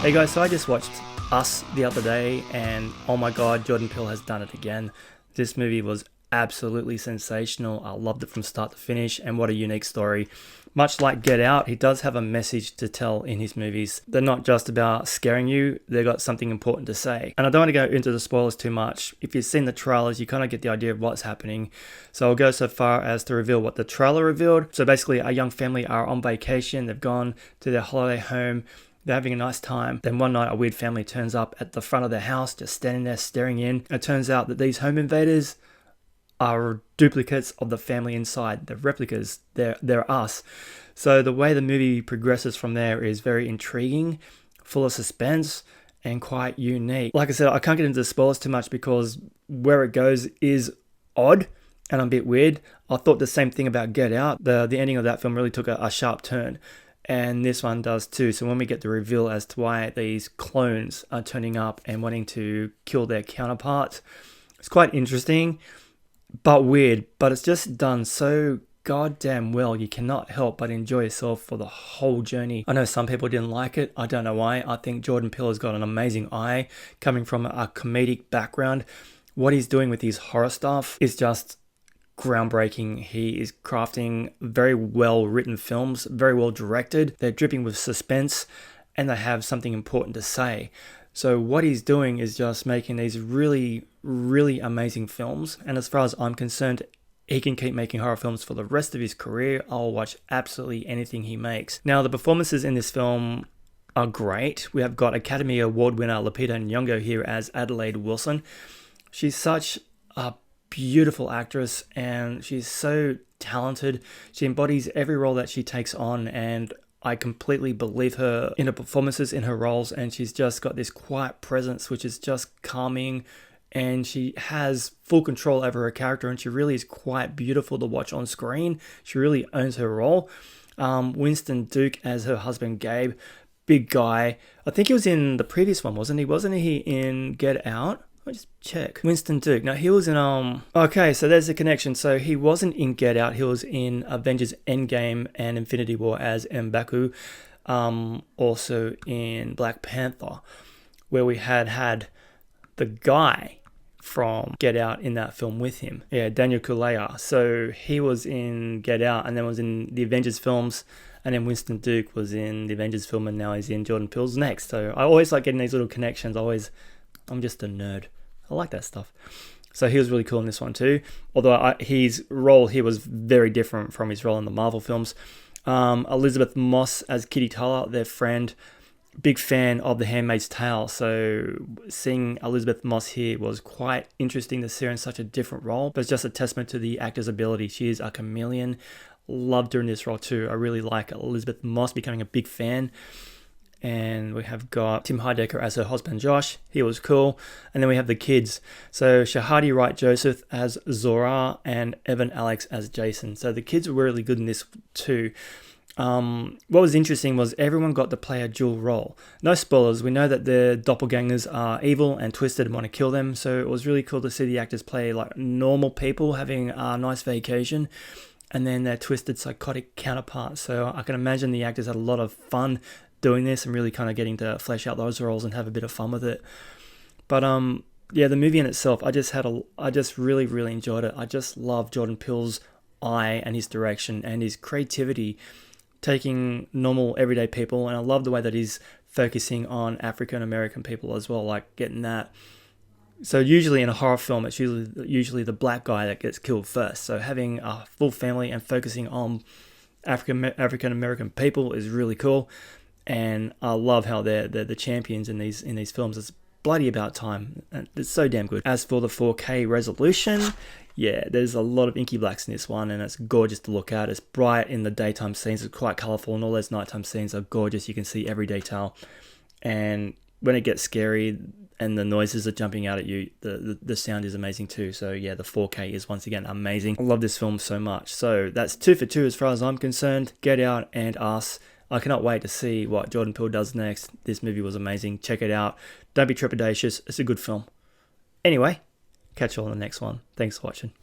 Hey guys, so I just watched Us the other day, and oh my god, Jordan Peele has done it again. This movie was absolutely sensational. I loved it from start to finish, and what a unique story. Much like Get Out, he does have a message to tell in his movies. They're not just about scaring you, they've got something important to say. And I don't want to go into the spoilers too much. If you've seen the trailers, you kind of get the idea of what's happening. So I'll go so far as to reveal what the trailer revealed. So basically, a young family are on vacation. They've gone to their holiday home. They're having a nice time. Then one night, a weird family turns up at the front of their house, just standing there staring in. It turns out that these home invaders are duplicates of the family inside. They're replicas. They're us. So the way the movie progresses from there is very intriguing, full of suspense, and quite unique. Like I said, I can't get into the spoilers too much because where it goes is odd and a bit weird. I thought the same thing about Get Out. The ending of that film really took a sharp turn. And this one does too. So when we get the reveal as to why these clones are turning up and wanting to kill their counterparts, it's quite interesting, but weird. But it's just done so goddamn well. You cannot help but enjoy yourself for the whole journey. I know some people didn't like it. I don't know why. I think Jordan Peele has got an amazing eye coming from a comedic background. What he's doing with his horror stuff is just groundbreaking. He is crafting very well written films, very well directed. They're dripping with suspense and they have something important to say. So what he's doing is just making these really, really amazing films. And as far as I'm concerned, he can keep making horror films for the rest of his career. I'll watch absolutely anything he makes. Now, the performances in this film are great. We have got Academy Award winner Lupita Nyong'o here as Adelaide Wilson. She's such a beautiful actress and she's so talented. She embodies every role that she takes on, and I completely believe her in her performances, in her roles, and she's just got this quiet presence which is just calming, and she has full control over her character, and she really is quite beautiful to watch on screen. She really owns her role. Winston Duke as her husband Gabe, big guy. I think he was in the previous one, wasn't he? Wasn't he in Get Out? I'll just check. Winston Duke. No, he was in Okay, so there's the connection. So he wasn't in Get Out. He was in Avengers Endgame and Infinity War as M'Baku. Also in Black Panther, where we had the guy from Get Out in that film with him. Yeah, Daniel Kaluuya. So he was in Get Out and then was in the Avengers films. And then Winston Duke was in the Avengers film, and now he's in Jordan Peele's next. So I always like getting these little connections. I'm just a nerd. I like that stuff. So he was really cool in this one too. Although his role here was very different from his role in the Marvel films. Elizabeth Moss as Kitty Tyler, their friend. Big fan of The Handmaid's Tale. So seeing Elizabeth Moss here was quite interesting to see her in such a different role. But it's just a testament to the actor's ability. She is a chameleon. Loved her in this role too. I really like Elizabeth Moss, becoming a big fan. And we have got Tim Heidecker as her husband Josh. He was cool. And then we have the kids. So Shahadi Wright Joseph as Zora and Evan Alex as Jason. So the kids were really good in this too. What was interesting was everyone got to play a dual role. No spoilers. We know that the doppelgangers are evil and twisted and want to kill them. So it was really cool to see the actors play like normal people having a nice vacation, and then their twisted psychotic counterparts. So I can imagine the actors had a lot of fun doing this and really kind of getting to flesh out those roles and have a bit of fun with it. But yeah, the movie in itself, I just really, really enjoyed it. I just love Jordan Peele's eye and his direction and his creativity, taking normal everyday people, and I love the way that he's focusing on African American people as well, like getting that. So usually in a horror film, it's usually the black guy that gets killed first. So having a full family and focusing on African American people is really cool. And I love how they're the champions in these films. It's bloody about time. It's so damn good. As for the 4K resolution, yeah, there's a lot of inky blacks in this one, and it's gorgeous to look at. It's bright in the daytime scenes. It's quite colourful, and all those nighttime scenes are gorgeous. You can see every detail. And when it gets scary and the noises are jumping out at you, the sound is amazing too. So yeah, the 4K is once again amazing. I love this film so much. So that's 2 for 2 as far as I'm concerned. Get Out and Us. I cannot wait to see what Jordan Peele does next. This movie was amazing. Check it out. Don't be trepidatious. It's a good film. Anyway, catch you all on the next one. Thanks for watching.